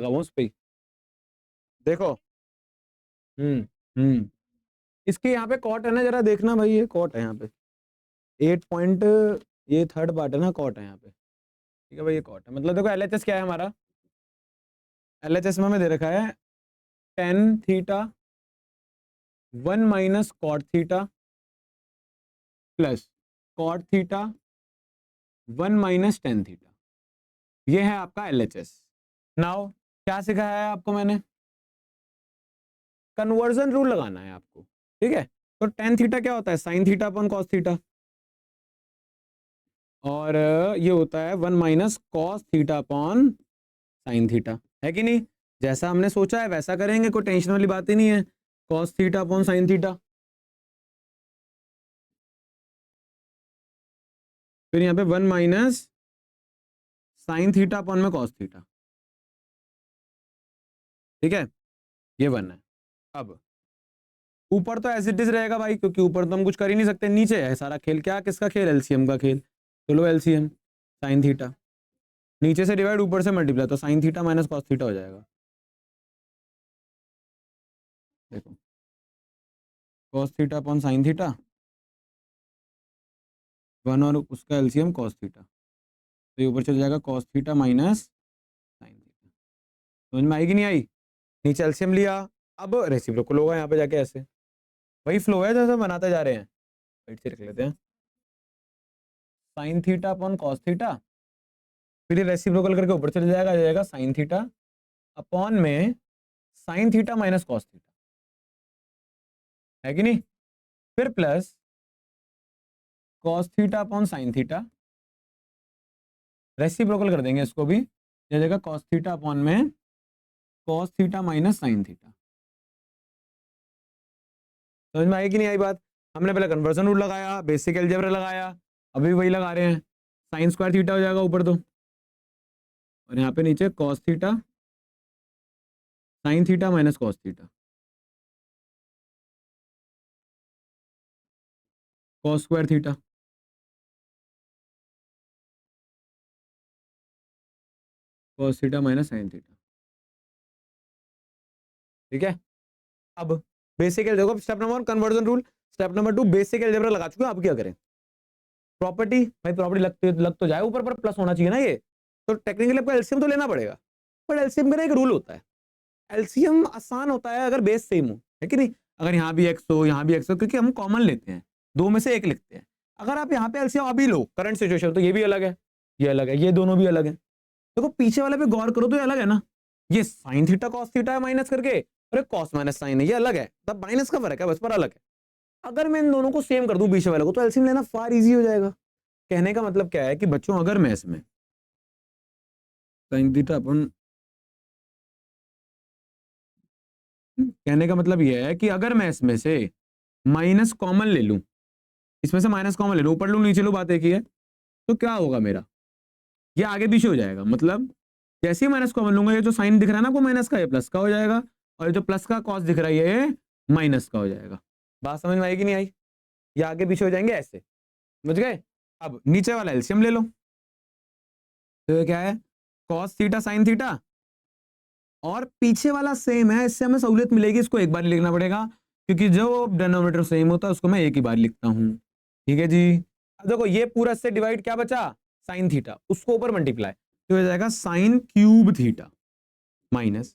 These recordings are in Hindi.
उस पे ही। देखो हम्म इसके यहाँ पे कॉट है ना, जरा देखना भाई, ये कॉट है यहाँ पे 8 पॉइंट, ये थर्ड पार्ट है ना, कॉट है यहाँ पे। ठीक है भाई, ये कॉट है, मतलब देखो एलएचएस क्या है हमारा, एलएचएस में हमें दे रखा है tan theta 1 minus cot theta plus cot theta 1 minus tan theta, ये है आपका एलएचएस। नाउ क्या सिखाया है आपको मैंने, कन्वर्जन रूल लगाना है आपको। ठीक है, तो टेन थीटा क्या होता है, sine theta upon cos theta, और ये होता है 1 minus cos theta upon sine theta, है कि नहीं। जैसा हमने सोचा है वैसा करेंगे, कोई टेंशन वाली बात ही नहीं है। Cos theta upon sine theta, फिर यहाँ पे 1 माइनस साइन थीटा अपॉन में कॉस थीटा। ठीक है, ये 1 है। अब ऊपर तो एज इट इज रहेगा भाई, क्योंकि ऊपर तो हम कुछ कर ही नहीं सकते, नीचे है सारा खेल। क्या किसका खेल, एलसीएम का खेल। चलो एलसीएम साइन थीटा, नीचे से डिवाइड ऊपर से मल्टीप्लाई, तो sign theta minus cos theta हो जाएगा। देखो cos theta upon sine theta, 1 और उसका एलसीएम कॉस थीटा, तो ये ऊपर चल जाएगा cos theta minus sine theta. समझ में आई कि नहीं आई। नीचे एलसीएम लिया, अब रेसिप्रोकल होगा यहाँ पे जाके, ऐसे वही फ्लो है जैसे बनाते जा रहे हैं। राइट से रख लेते हैं, sine theta upon cos theta, फिर ये रेसिप्रोकल करके ऊपर चले जाएगा, आ जाएगा साइन थीटा अपॉन में sign theta minus cos theta, है कि नहीं। फिर plus cos theta upon sine theta, reciprocal कर देंगे इसको भी, आ जाएगा कॉस थीटा अपॉन में cos theta minus sine theta. समझ में आई कि नहीं आई बात। हमने पहले कन्वर्जन रूल लगाया, बेसिक अलजेब्रा लगाया, अभी वही लगा रहे हैं। साइन स्क्वायर थीटा हो जाएगा ऊपर तो, और यहाँ पे नीचे cos theta sine theta minus cos theta, cos square theta, cos theta minus sine theta. ठीक है, अब बेसिक देखो, step number 1 conversion rule, step number 2 basic algebra लगा चुके हैं। अब क्या करें, प्रॉपर्टी, भाई प्रॉपर्टी लग तो जाए ऊपर, पर प्लस होना चाहिए ना ये, तो टेक्निकली आपको एलसीएम तो लेना पड़ेगा, पर एलसीएम का एक रूल होता है, एलसीएम आसान होता है अगर बेस सेम हो, है कि नहीं। अगर यहाँ भी एक्स हो यहाँ भी एक्स हो, क्योंकि हम कॉमन लेते हैं, दो में से एक लिखते हैं। अगर आप यहाँ पे एलसीएम अभी लो करंट सिचुएशन, तो ये भी अलग है, ये अलग है, ये दोनों भी अलग है। देखो पीछे वाले पे गौर करो तो ये अलग है ना, ये साइन थीटा कॉस थीटा है माइनस करके, और कॉस माइनस साइन है, ये अलग है, तब माइनस का फर्क है बस, पर अलग है। अगर मैं इन दोनों को सेम कर दूं पीछे वाले को, तो एलसीएम लेना फार इजी हो जाएगा। कहने का मतलब क्या है कि बच्चों, अगर मैं इसमें साइन थीटा अपन, कहने का मतलब यह है कि अगर मैं इसमें से माइनस कॉमन ले लूं, इसमें से माइनस कॉमन ले लूं, ऊपर लूं नीचे लूं, बात एक ही है, तो क्या होगा मेरा, ये आगे पीछे हो जाएगा। मतलब जैसे ही माइनस कॉमन लूंगा, ये जो साइन दिख रहा है ना आपको माइनस का, ये प्लस का हो जाएगा, और ये जो प्लस का कॉस दिख रहा है ये माइनस का हो जाएगा। बात समझ में आई कि नहीं आई। ये आगे पीछे हो जाएंगे ऐसे, समझ गए। अब नीचे वाला एलसीएम ले लो, तो ये क्या है, कॉस थीटा साइन थीटा, और पीछे वाला सेम है, इससे हमें सहूलियत मिलेगी, इसको एक बार लिखना पड़ेगा, क्योंकि जो डिनोमिनेटर सेम होता है उसको मैं एक ही बार लिखता हूं। ठीक है जी। अब देखो ये पूरा से डिवाइड क्या बचा, साइन थीटा, उसको ऊपर मल्टीप्लाई, तो हो जाएगा साइन क्यूब थीटा माइनस,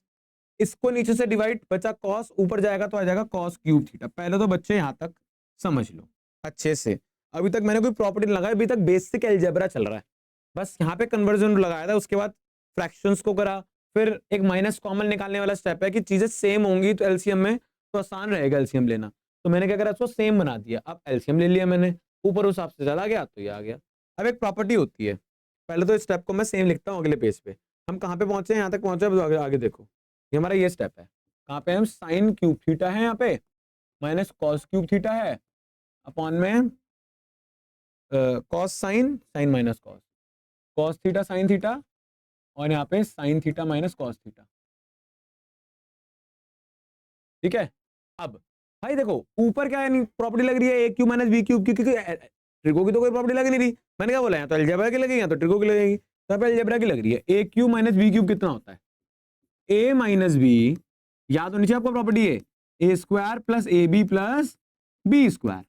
इसको नीचे से डिवाइड, बचा कॉस, ऊपर जाएगा तो आ जाएगा कॉस क्यूब थीटा। पहले तो बच्चे यहां तक समझ लो अच्छे से, अभी तक मैंने कोई प्रॉपर्टी नहीं लगाई, अभी तक बेसिक अलजेब्रा चल रहा है, बस यहाँ पे कन्वर्जन लगाया था, उसके बाद फ्रैक्शंस को करा, फिर एक माइनस कॉमन निकालने वाला स्टेप है कि चीजें सेम होंगी तो एलसीएम में तो आसान रहेगा एलसीएम लेना, तो मैंने क्या करा, इसको सेम बना दिया, अब एलसीएम ले लिया मैंने, ऊपर उस हिसाब से चला गया तो ये आ गया। अब एक प्रॉपर्टी होती है, पहले तो इस स्टेप को मैं सेम लिखता हूँ, अगले पेज पे हम कहाँ पे पहुंचे, यहाँ तक पहुंचे, आगे, आगे देखो, ये हमारा ये स्टेप है, कहाँ पे हम साइन क्यूब थीटा है यहाँ पे, माइनस कॉस क्यूब थीटा है, अपॉन में cos sine, sine minus cos, cos theta sine theta, और यहाँ पे sine theta minus cos theta. ठीक है, अब भाई देखो ऊपर क्या है, प्रॉपर्टी लग रही है ए क्यूब माइनस बी क्यूब, क्योंकि ट्रिको की तो कोई प्रॉपर्टी लग नहीं रही, मैंने क्या बोला, यहाँ तो अलजेब्रा की लगेगी, यहाँ तो ट्रिको की लगेगी, तो यहाँ पे अलजेब्रा की लग रही है, ए क्यूब माइनस बी क्यूब कितना होता है, ए माइनस बी, याद होनी चाहिए आपको प्रॉपर्टी है A square plus A B plus B square.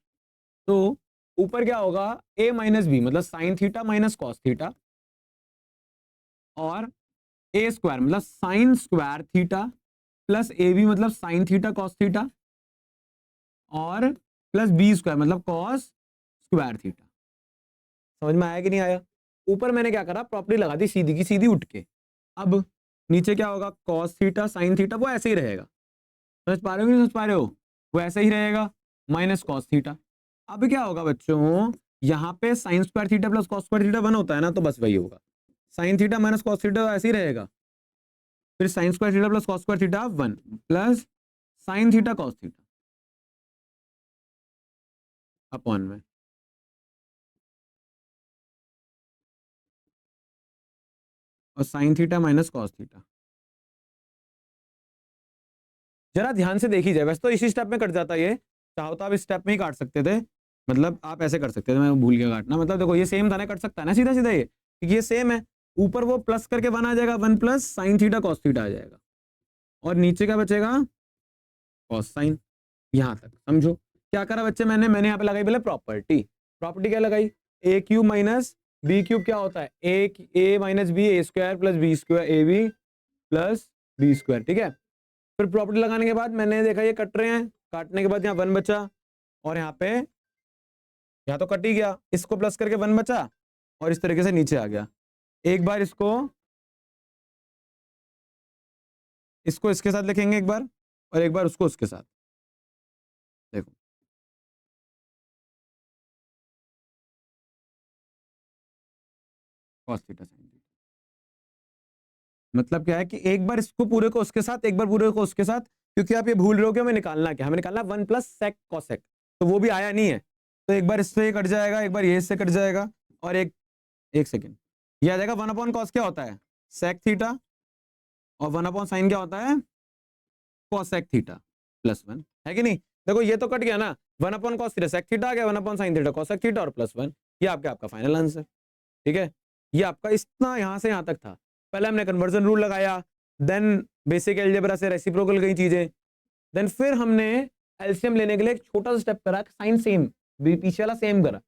तो ऊपर क्या होगा, ए माइनस बी मतलब sine theta minus cos theta, और ए स्क्वायर मतलब sine square theta plus A B मतलब साइन थीटा कॉस थीटा, और प्लस बी स्क्वायर मतलब कॉस स्क्वायर थीटा। समझ में आया कि नहीं आया? ऊपर मैंने क्या करा, प्रॉपर्टी लगा दी सीधी की सीधी उठ के। अब नीचे क्या होगा, कॉस थीटा साइन थीटा वो ऐसे ही रहेगा, समझ पा रहे हो कि नहीं समझ पा रहे हो, वो ऐसे ही रहेगा माइनस कॉस थीटा। अब क्या होगा बच्चों, यहाँ पे sign square theta plus cos square theta 1 होता है ना, तो बस वही होगा, sign theta minus cos theta ऐसे ही रहेगा, फिर sign square theta plus cos square theta 1 plus sine theta cos theta upon में, और sign theta minus cos theta. जरा ध्यान से देखी जाए, वैसे तो इसी स्टेप में कट जाता है ये, चाहो तो आप इस स्टेप में ही काट सकते थे, मतलब आप ऐसे कर सकते थे, मैं भूल गया काटना, मतलब देखो ये सेम था ना, कट सकता है ना सीधा सीधा ये, क्योंकि ये सेम है, ऊपर वो प्लस करके 1 आ जाएगा, 1 plus sine theta cos theta आ जाएगा, और नीचे क्या बचेगा, कॉस साइन। यहां तक समझो क्या करा बच्चे, मैंने यहाँ पे लगाई पहले प्रॉपर्टी। प्रॉपर्टी क्या लगाई, A cube minus B cube क्या होता है, A minus B A square plus B square A B plus B square, ठीक है। फिर प्रॉपर्टी लगाने के बाद मैंने देखा ये कट रहे हैं, काटने के बाद यहाँ 1 बचा, और यहाँ पे यहाँ तो कट ही गया, इसको प्लस करके 1 बचा, और इस तरीके से नीचे आ गया। एक बार इसको इसको इसके साथ लिखेंगे एक बार, और एक बार उसको उसके साथ, देखो cos थीटा sin थीटा। मतलब क्या है कि एक बार इसको पूरे को उसके साथ, एक बार पूरे को उसके साथ, क्योंकि आप ये भूल रहे हो कि हमें निकालना क्या, हमें निकालना 1 प्लस सेक कॉसेक, तो वो भी आया नहीं है, तो एक बार इससे कट जाएगा, एक बार ये इससे कट जाएगा, और एक सेकेंड ये आ जाएगा 1 अपॉन कॉस क्या होता है, सेक थीटा, और 1 अपॉन साइन क्या होता है, कॉसेक थीटा प्लस 1, है कि नहीं। देखो ये तो कट गया ना, 1 upon cos theta sec theta आ गया, 1 upon sine theta cosec theta और प्लस 1, ये आपका फाइनल आंसर, ठीक है। ये आपका इतना यहां से यहां तक था। पहले हमने कन्वर्जन रूल लगाया, देन बेसिक अलजेब्रा से रेसिप्रोकल गई चीजें, देन फिर हमने एलसीएम लेने के लिए एक छोटा सा स्टेप करा, साइन सेम पीछे वाला सेम करा,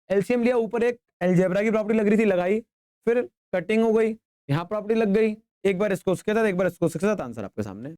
एलसीएम लिया, ऊपर एक अलजेब्रा की प्रॉपर्टी लग रही थी लगाई, फिर कटिंग हो गई, यहाँ प्रॉपर्टी लग गई, एक बार इसको उसके साथ एक बार इसको उसके साथ, आंसर आपके सामने।